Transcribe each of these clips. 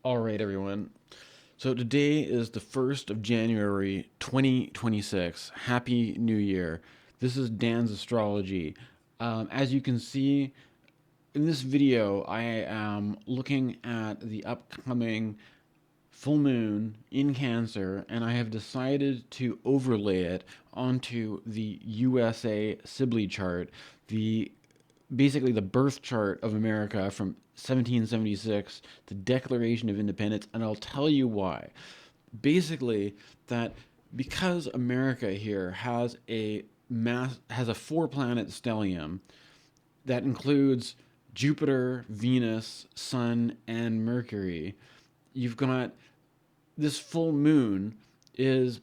All right, everyone. So today is the 1st of January, 2026. Happy New Year. This is Dan's Astrology. As you can see in this video, I am looking at the upcoming full moon in Cancer, and I have decided to overlay it onto the USA Sibley chart, the basically the birth chart of America from 1776, the Declaration of Independence, and I'll tell you why. Basically, that because America here has a four planet stellium that includes Jupiter, Venus, Sun, and Mercury. You've got this full moon is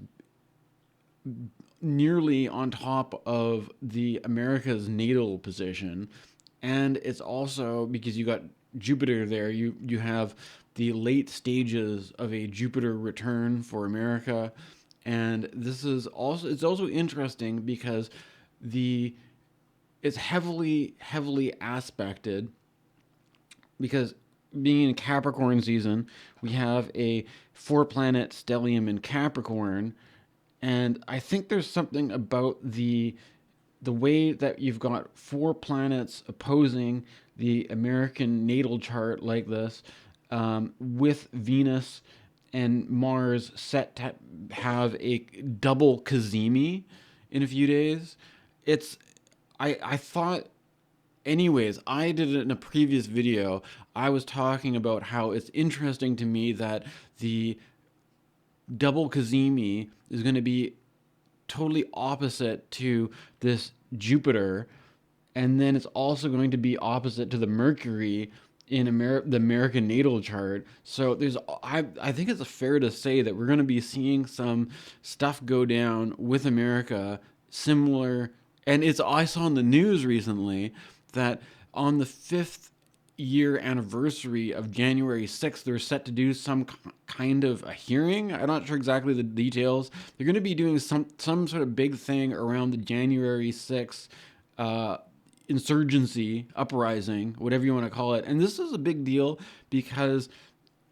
nearly on top of the America's natal position, and it's also because you got Jupiter there. You have the late stages of a Jupiter return for America, and this is also it's also interesting because the it's heavily aspected because being in Capricorn season, we have a four planet stellium in Capricorn, and I think there's something about the way that you've got four planets opposing the American natal chart like this, with Venus and Mars set to have a double Kazemi in a few days. It's I thought anyways, I did it in a previous video. I was talking about how it's interesting to me that the double Kazemi is going to be totally opposite to this Jupiter, and then it's also going to be opposite to the Mercury in the American natal chart. So I think it's fair to say that we're going to be seeing some stuff go down with America similar. And it's I saw in the news recently that on the fifth year anniversary of January 6th, they're set to do some kind of a hearing. I'm not sure exactly the details. They're going to be doing some sort of big thing around the January 6th insurgency, uprising, whatever you want to call it. And this is a big deal because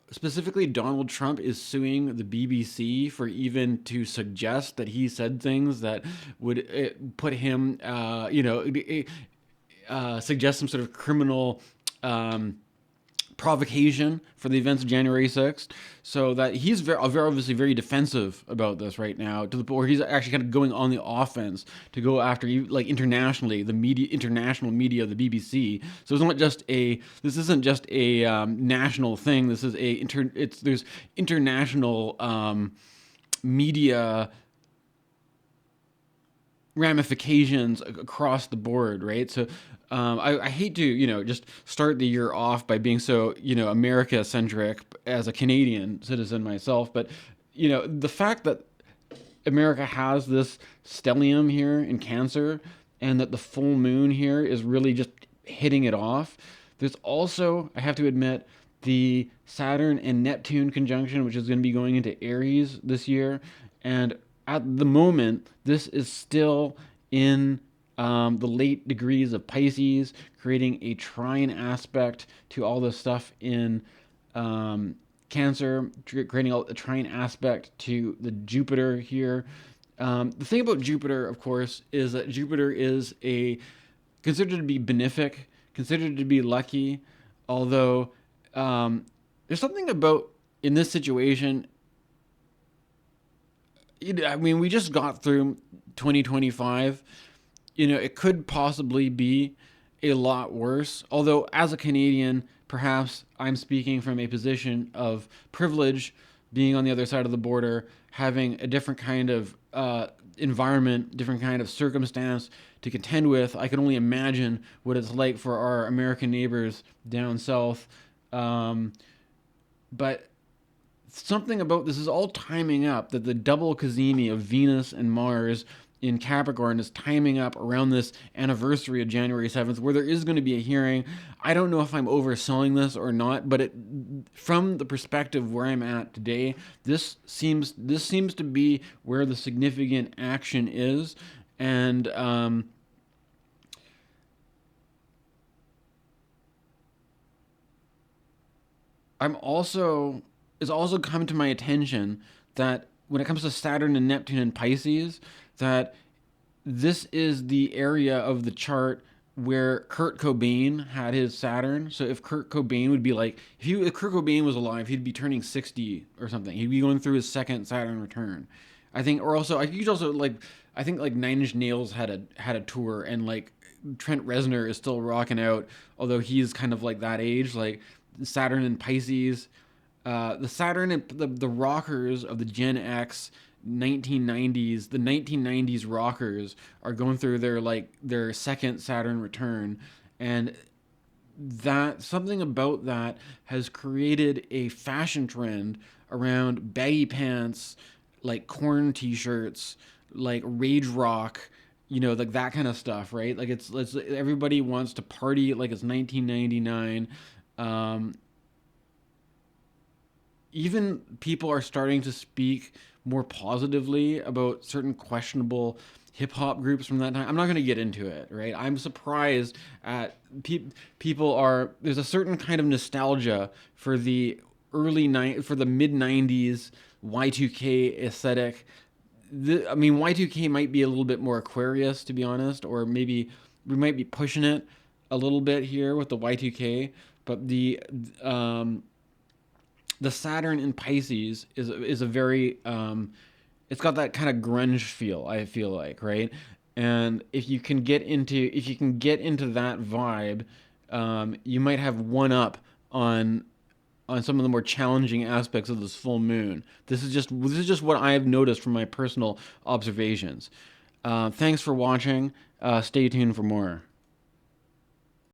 specifically Donald Trump is suing the BBC for even to suggest that he said things that would put him, suggest some sort of criminal provocation for the events of January 6th. So that he's very obviously very defensive about this right now, to the point where he's actually kind of going on the offense to go after like internationally the media, international media, the BBC. So it's not just a this isn't just a national thing. This is there's international media ramifications across the board, right? So I hate to, just start the year off by being so, America centric as a Canadian citizen myself. But, the fact that America has this stellium here in Cancer and that the full moon here is really just hitting it off. There's also, I have to admit, the Saturn and Neptune conjunction, which is going to be going into Aries this year. And at the moment, this is still in the late degrees of Pisces, creating a trine aspect to all the stuff in Cancer, creating a trine aspect to the Jupiter here. The thing about Jupiter, of course, is that Jupiter is considered to be benefic, considered to be lucky, although there's something about in this situation. I mean, we just got through 2025. It could possibly be a lot worse. Although, as a Canadian, perhaps I'm speaking from a position of privilege, being on the other side of the border, having a different kind of environment, different kind of circumstance to contend with. I can only imagine what it's like for our American neighbors down south. But something about this is all timing up, that the double Kazemi of Venus and Mars in Capricorn is timing up around this anniversary of January 7th, where there is going to be a hearing. I don't know if I'm overselling this or not, but from the perspective where I'm at today, this seems to be where the significant action is. And I'm also it's also come to my attention that when it comes to Saturn and Neptune and Pisces, that this is the area of the chart where Kurt Cobain had his Saturn. So if Kurt Cobain would be like, if Kurt Cobain was alive, he'd be turning 60 or something. He'd be going through his second Saturn return. I think, or also, I could also like, I think like Nine Inch Nails had a tour, and like Trent Reznor is still rocking out, although he's kind of like that age, like Saturn and Pisces. The Saturn and the rockers of the Gen X 1990s, the 1990s rockers are going through their second Saturn return, and that something about that has created a fashion trend around baggy pants, like corn t-shirts, like rage rock, like that kind of stuff, right? Like it's everybody wants to party like it's 1999. Um, Even people are starting to speak more positively about certain questionable hip hop groups from that time. I'm not going to get into it, right? I'm surprised at people are there's a certain kind of nostalgia for the for the mid 90s Y2K aesthetic. I mean, Y2K might be a little bit more Aquarius, to be honest, or maybe we might be pushing it a little bit here with the Y2K, but um, the Saturn in Pisces is a very it's got that kind of grunge feel. I feel like, right? And if you can get into that vibe, you might have one up on some of the more challenging aspects of this full moon. This is just what I've noticed from my personal observations. Thanks for watching. Stay tuned for more.